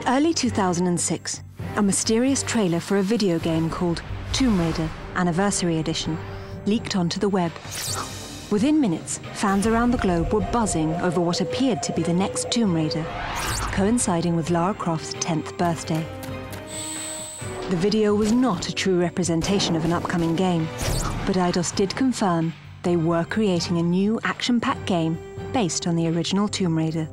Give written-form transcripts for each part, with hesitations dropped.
Early 2006, a mysterious trailer for a video game called Tomb Raider Anniversary Edition leaked onto the web. Within minutes, fans around the globe were buzzing over what appeared to be the next Tomb Raider, coinciding with Lara Croft's 10th birthday. The video was not a true representation of an upcoming game, but Eidos did confirm they were creating a new action-packed game based on the original Tomb Raider.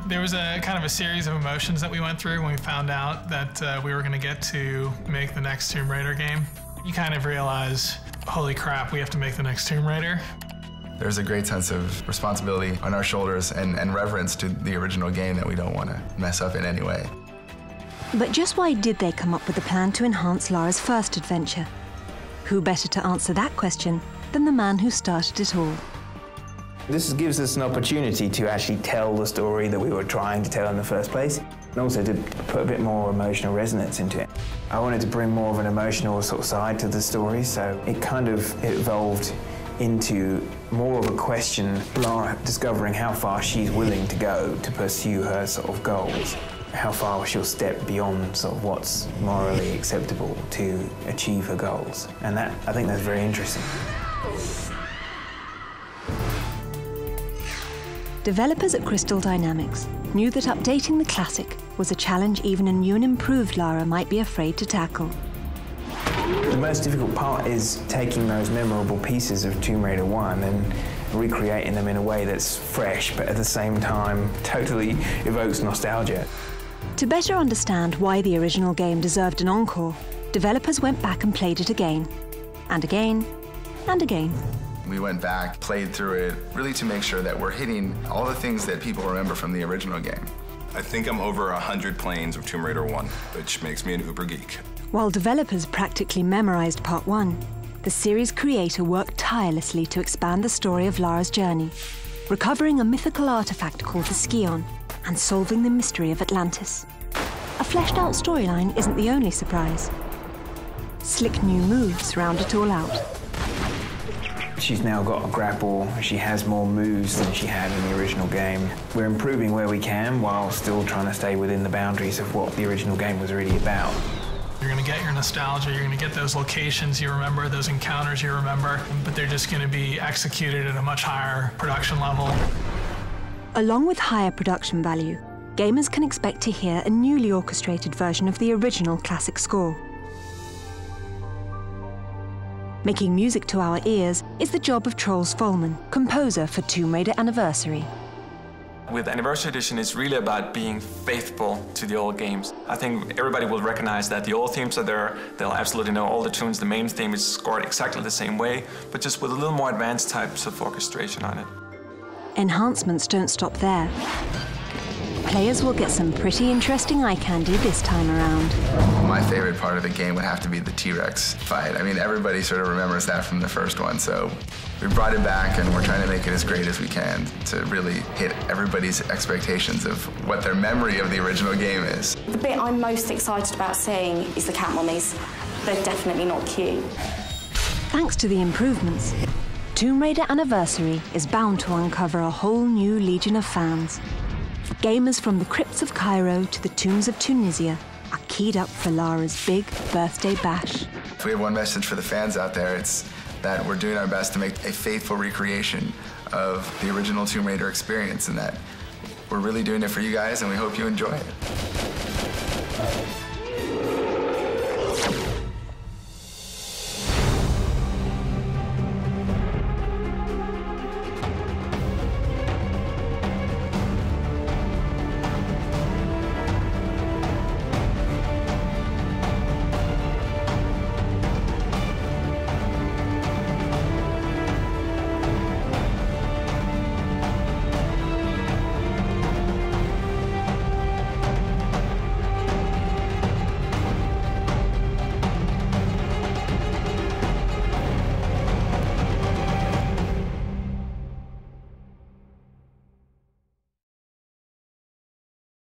There was a kind of a series of emotions that we went through when we found out that we were going to get to make the next Tomb Raider game. You kind of realize, holy crap, we have to make the next Tomb Raider. There's a great sense of responsibility on our shoulders and reverence to the original game that we don't want to mess up in any way. But just why did they come up with a plan to enhance Lara's first adventure? Who better to answer that question than the man who started it all? This gives us an opportunity to actually tell the story that we were trying to tell in the first place, and also to put a bit more emotional resonance into it. I wanted to bring more of an emotional sort of side to the story, so it kind of evolved into more of a question, Lara discovering how far she's willing to go to pursue her sort of goals, how far she'll step beyond sort of what's morally acceptable to achieve her goals. And that, I think that's very interesting. Developers at Crystal Dynamics knew that updating the classic was a challenge even a new and improved Lara might be afraid to tackle. The most difficult part is taking those memorable pieces of Tomb Raider 1 and recreating them in a way that's fresh, but at the same time totally evokes nostalgia. To better understand why the original game deserved an encore, developers went back and played it again, and again, and again. We went back, played through it, really to make sure that we're hitting all the things that people remember from the original game. I think I'm over 100 planes of Tomb Raider 1, which makes me an uber geek. While developers practically memorized Part 1, the series creator worked tirelessly to expand the story of Lara's journey, recovering a mythical artifact called the Scion and solving the mystery of Atlantis. A fleshed-out storyline isn't the only surprise. Slick new moves round it all out. She's now got a grapple, she has more moves than she had in the original game. We're improving where we can while still trying to stay within the boundaries of what the original game was really about. You're going to get your nostalgia, you're going to get those locations you remember, those encounters you remember, but they're just going to be executed at a much higher production level. Along with higher production value, gamers can expect to hear a newly orchestrated version of the original classic score. Making music to our ears is the job of Troels Folman, composer for Tomb Raider Anniversary. With Anniversary Edition, it's really about being faithful to the old games. I think everybody will recognize that the old themes are there. They'll absolutely know all the tunes. The main theme is scored exactly the same way, but just with a little more advanced types of orchestration on it. Enhancements don't stop there. Players will get some pretty interesting eye candy this time around. My favorite part of the game would have to be the T-Rex fight. I mean, everybody sort of remembers that from the first one, so we brought it back and we're trying to make it as great as we can to really hit everybody's expectations of what their memory of the original game is. The bit I'm most excited about seeing is the cat mummies. They're definitely not cute. Thanks to the improvements, Tomb Raider Anniversary is bound to uncover a whole new legion of fans. Gamers from the crypts of Cairo to the tombs of Tunisia are keyed up for Lara's big birthday bash. If we have one message for the fans out there, it's that we're doing our best to make a faithful recreation of the original Tomb Raider experience, and that we're really doing it for you guys, and we hope you enjoy it.